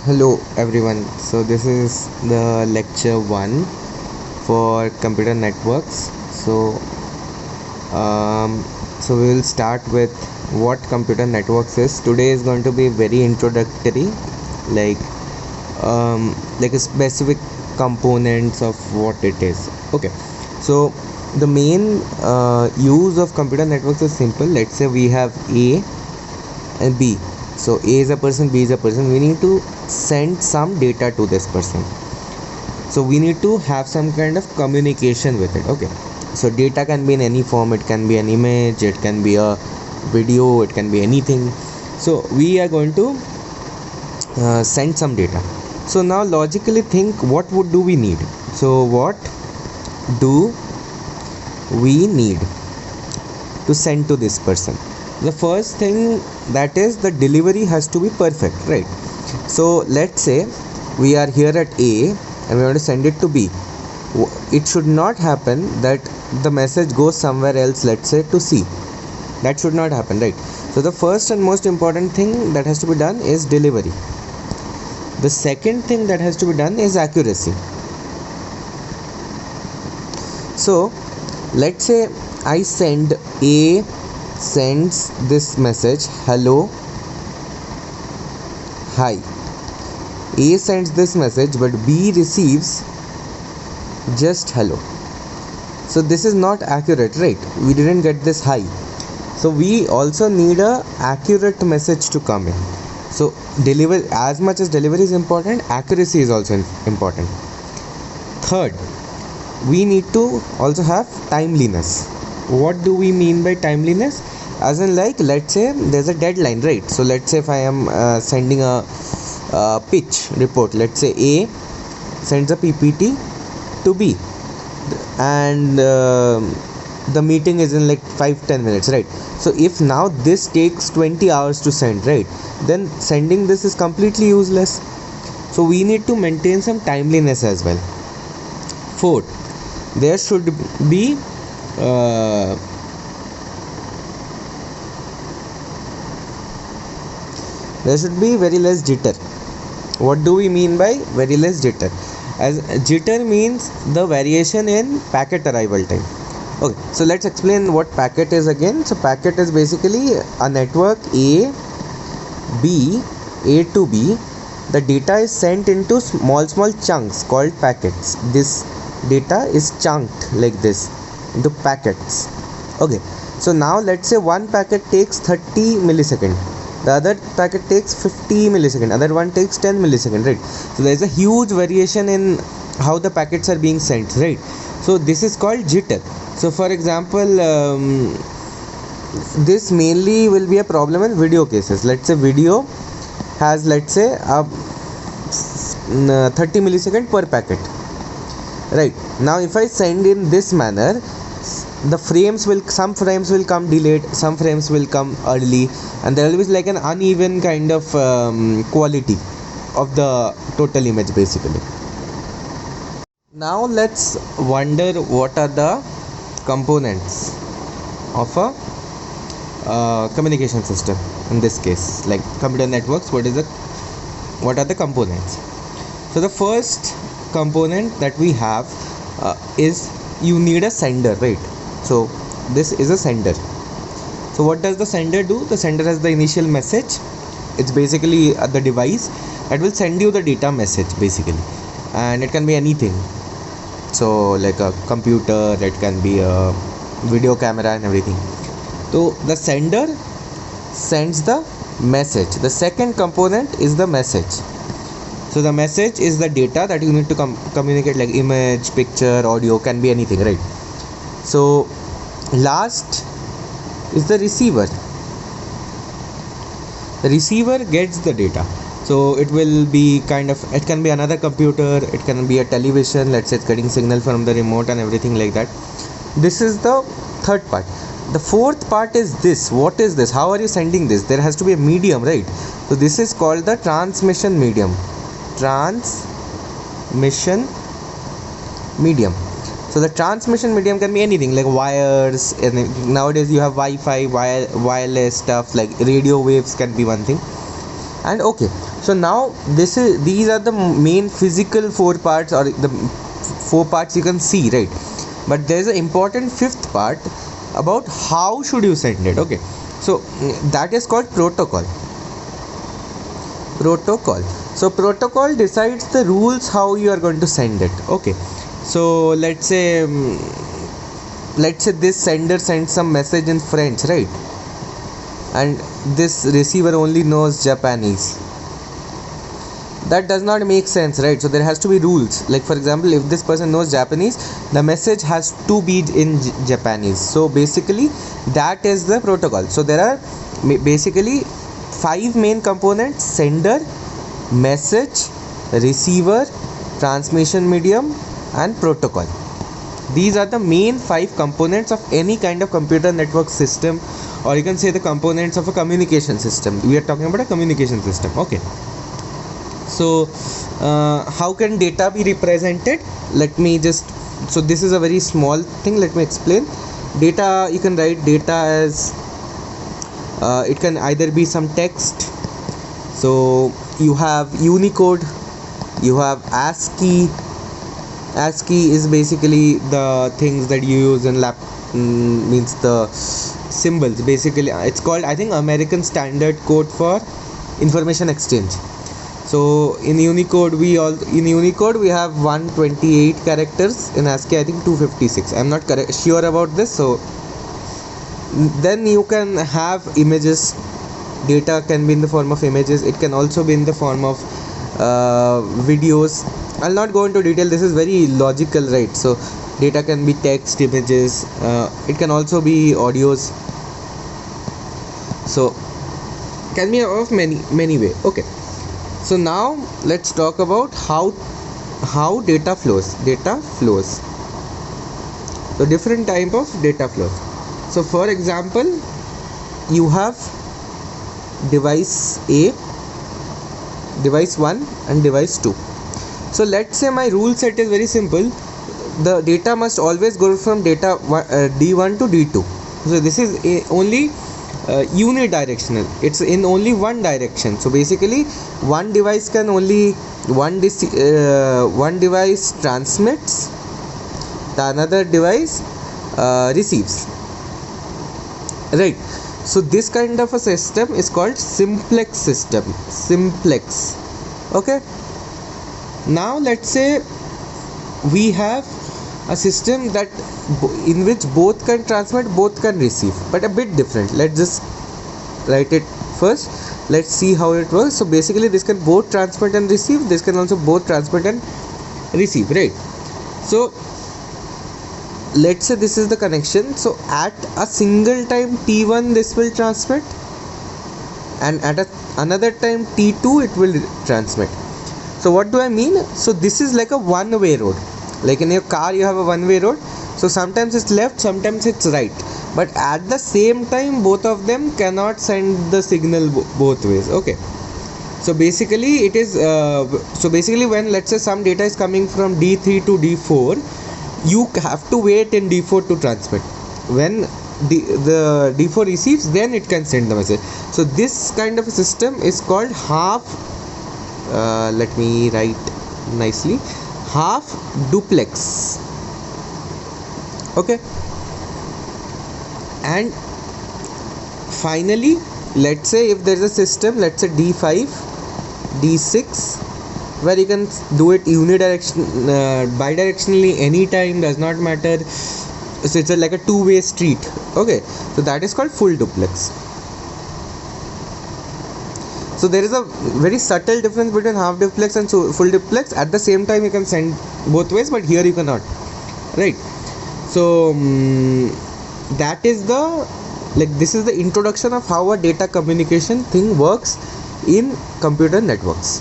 Hello everyone. So this is the lecture 1 for computer networks. So um, so we will start with what computer networks is. Today is going to be very introductory, like like a specific components of what it is. Okay. So the main use of computer networks is simple. Let's say we have A and B. So A is a person, B is a person. We need to send some data to this person. So we need to have some kind of communication with it. Okay. So data can be in any form. It can be an image, it can be a video, it can be anything. So we are going to send some data. So now logically think, what do we need? So what do we need to send to this person? The first thing, that is the delivery has to be perfect, right? So let's say we are here at A and we want to send it to B. It should not happen that the message goes somewhere else, let's say to C. That should not happen, right? So the first and most important thing that has to be done is delivery. The second thing that has to be done is accuracy. So let's say I send A sends this message, hello, hi. A sends this message, but B receives just hello. So this is not accurate, right? We didn't get this hi. So we also need a accurate message to come in. So deliver, as much as delivery is important, accuracy is also important. Third, we need to also have timeliness. What do we mean by timeliness? As in, like, let's say there's a deadline, right? So let's say if I am sending a pitch report, let's say A sends a PPT to B, and the meeting is in like 5-10 minutes, right? So if now this takes 20 hours to send, right, then sending this is completely useless. So we need to maintain some timeliness as well. Fourth, there should be very less jitter. What do we mean by very less jitter? As jitter means the variation in packet arrival time. Okay, so let's explain what packet is again. So packet is basically a network A to B. The data is sent into small chunks called packets. This data is chunked like this into packets. Okay, so now let's say one packet takes 30 milliseconds, the other packet takes 50 milliseconds, other one takes 10 milliseconds, right? So there is a huge variation in how the packets are being sent, right? So this is called jitter. So for example, this mainly will be a problem in video cases. Let's say video has, let's say, 30 milliseconds per packet, right? Now if I send in this manner, some frames will come delayed, some frames will come early, and there will be like an uneven kind of quality of the total image basically. Now let's wonder what are the components of a communication system. In this case, like computer networks, what are the components? So the first component that we have is you need a sender, right? So this is a sender. So what does the sender do? The sender has the initial message. It's basically the device that will send you the data message basically, and it can be anything. So like a computer, it can be a video camera and everything. So the sender sends the message. The second component is the message. So the message is the data that you need to communicate, like image, picture, audio, can be anything, right? So last is the receiver. The receiver gets the data. So it will be it can be another computer, it can be a television, let's say it's getting signal from the remote and everything like that. This is the third part. The fourth part is this. What is this? How are you sending this? There has to be a medium, right? So this is called the transmission medium. Transmission medium. So the transmission medium can be anything, like wires, and nowadays you have Wi-Fi, wireless stuff, like radio waves can be one thing. And okay, So now these are the main physical four parts, or the four parts you can see, right? But there is an important fifth part about how should you send it. Okay, so that is called protocol. So protocol decides the rules how you are going to send it. Okay, so let's say this sender sends some message in French, right? And this receiver only knows Japanese. That does not make sense, right? So there has to be rules. Like for example, if this person knows Japanese, the message has to be in Japanese. So basically that is the protocol. So there are basically 5 main components: sender, message, receiver, transmission medium, and protocol. These are the main 5 components of any kind of computer network system, or you can say the components of a communication system. We are talking about a communication system. Okay, so how can data be represented? So this is a very small thing, let me explain. Data, you can write data as it can either be some text. So you have Unicode, you have ASCII. ASCII is basically the things that you use in means the symbols. Basically it's called, I think, American Standard Code for Information Exchange. So in Unicode we have 128 characters. In ASCII I think 256. I'm not sure about this. So then you can have images. Data can be in the form of images. It can also be in the form of videos. I'll not go into detail, this is very logical, right? So data can be text, images, it can also be audios. So can be of many way. Okay, so now let's talk about how data flows. So different type of data flows. So for example, you have device A, device 1 and device 2. So let's say my rule set is very simple. The data must always go from data D1 to D2. So this is only unidirectional. It's in only one direction. So basically one device transmits, the another device receives, right? So this kind of a system is called simplex system. Okay, now let's say we have a system that in which both can transmit, both can receive, but a bit different. Let's just write it first. Let's see how it works. So basically this can both transmit and receive, this can also both transmit and receive, right? So let's say this is the connection. So at a single time T1 this will transmit, and at another time T2 it will transmit. So what do I mean? So this is like a one-way road. Like in your car you have a one-way road. So sometimes it's left, sometimes it's right, but at the same time both of them cannot send the signal both ways. Okay, so basically it is when let's say some data is coming from D3 to D4, you have to wait in D4 to transmit. When the D4 receives, then it can send the message. So this kind of a system is called half let me write nicely, half duplex. Okay, and finally let's say if there is a system, let's say D5, D6, where you can do it bidirectionally anytime, does not matter. So it's like a two-way street. Okay, so that is called full duplex. So there is a very subtle difference between half duplex and full duplex. At the same time you can send both ways, but here you cannot, right? So that is this is the introduction of how a data communication thing works in computer networks.